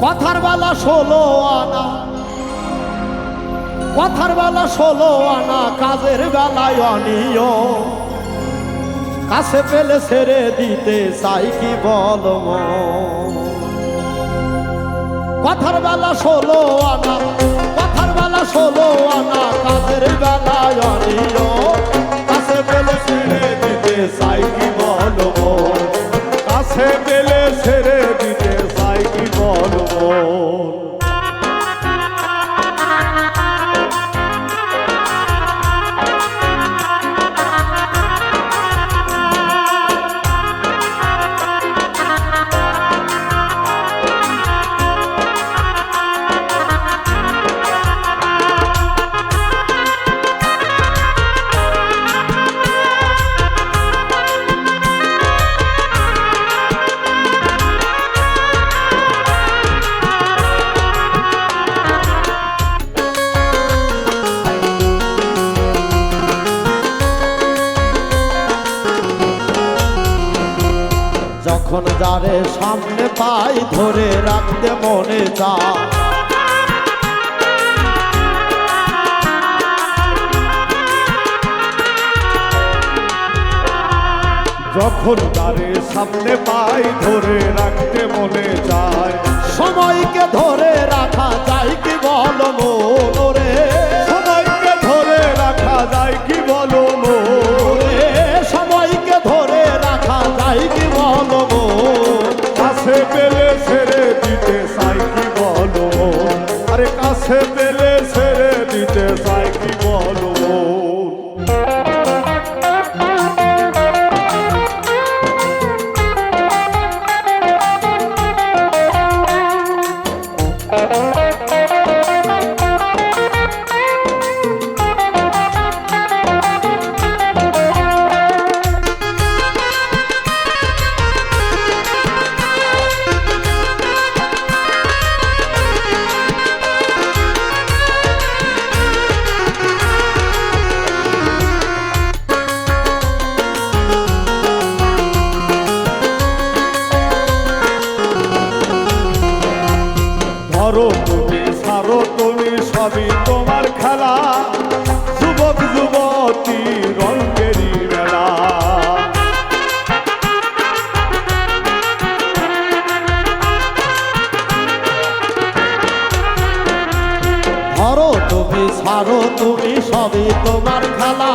কথার বেলা 16 আনা, কথার বেলা 16 আনা, কাজের বেলায় অনিয়ম। কাছে পেলে ছেড়ে দিতে চাই কি বলো মন। কথার বেলা 16 আনা, কথার বেলা 16 আনা, কাজের বেলায় অনিয়ম। কাছে পেলে ছেড়ে দিতে চাই কি বলো মন। কাছে পেলে ছেড়ে দিতে চাই কি বলো মন। যখন যারে সামনে পাই ধরে রাখতে মনে চায়, যখন যারে সামনে পাই ধরে রাখতে মনে চায়। সময়কে ধরে রাখা যায় কি বলো মন রে। সময়কে ধরে রাখা যায় কি বলো মন রে। সময়কে ধরে রাখা যায় কি বলো মন। কাছে পেলে ছেড়ে দিতে চাই কি বলো মন। আরে কাছে পেলে ছেড়ে দিতে চাই কি বলো মন। ধরো তুমি ছাড়ো তুমি সবই তোমার খেলা। যুবক যুবতী রঙেরই মেলা। ধরো তুমি ছাড়ো তুমি সবই তোমার খেলা।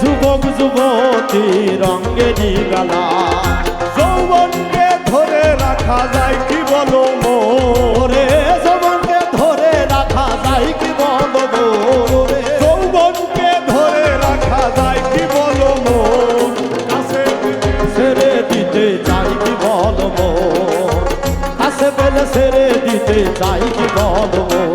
যুবক যুবতী রঙেরই মেলা। যৌবনকে ধরে রাখা যায় কি বলো মোরে। যৌবনকে ধরে রাখা যায় কি বলো মোরে। যৌবনকে ধরে রাখা যায় কি বলো মন। কাছে ছেড়ে দিতে চাই কি বলো মন। কাছে পেলে ছেড়ে দিতে চাই কি বলো মন।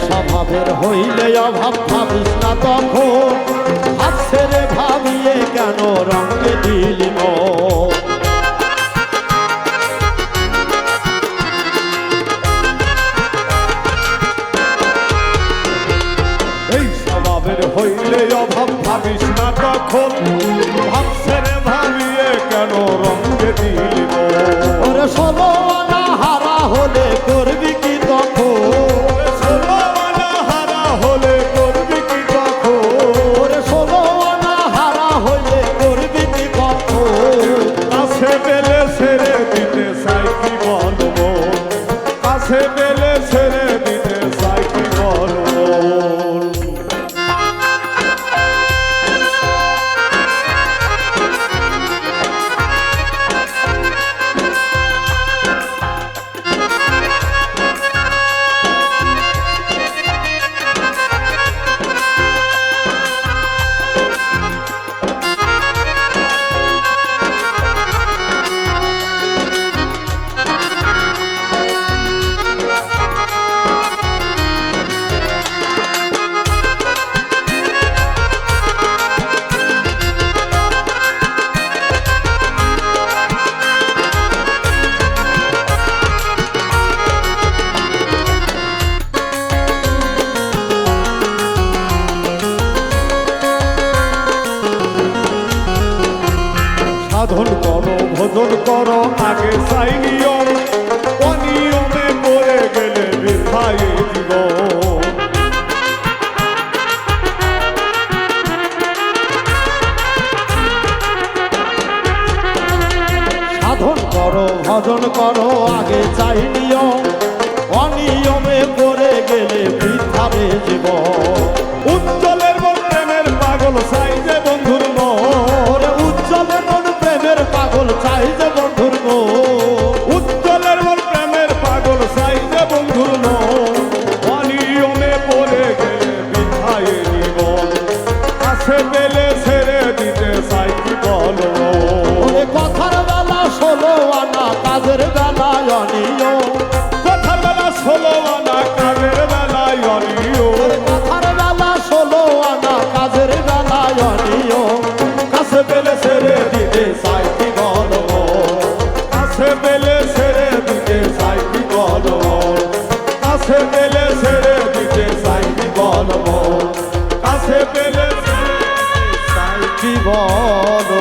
স্বভাবের হইলে অভাব ভাবিস না তখন। হাত ছেড়ে ভাবিয়ে কেন রঙে দিলি মন। এই স্বভাবের হইলে অভাব ভাবিস না তখন। হাত ছেড়ে ভাবিয়ে কেন রঙে দিলি মন। ওরে 16 আনা হারা হলে করবি কি তখন। কাছে পেলে ছেড়ে দিতে চাই কি বলো মন। কাছে পেলে ছেড়ে দিতে চাই কি বলো মন। সাধন করো ভজন করো আগে চাই নিয়ম, অনিয়মে পড়ে গেলে বৃথাই জীবন। সাধন করো ভজন করো আগে চাই নিয়ম, অনিয়মে পড়ে গেলে বৃথারে জীবন। উজ্জ্বলের মন প্রেমের পাগল চাই যে বন্ধুর মন, ওরে উজ্জ্বলের মন প্রেমের পাগল চাই যে বন্ধুর মন। উজ্জ্বলের মন প্রেমের পাগল চাই যে বন্ধুর মন, অনিয়মে পড়ে গেলে বৃথাই জীবন। কাছে পেলে ছেড়ে দিতে চাই কি বলো, ওরে কথার বেলা 16 আনা কাজের বেলায় অনিয়ম। কথার বেলা 16 আনা কাজের বেলায় অনিয়ম। ওরে কথার বেলা 16 আনা কাজের বেলায় অনিয়ম। কাছে পেলে ছেড়ে দিতে চাই কি বলো, কাছে পেলে ছেড়ে দিতে চাই কি বলো, কাছে পেলে ছেড়ে দিতে চাই কি বলো, কাছে পেলে ছেড়ে দিতে চাই কি বলো।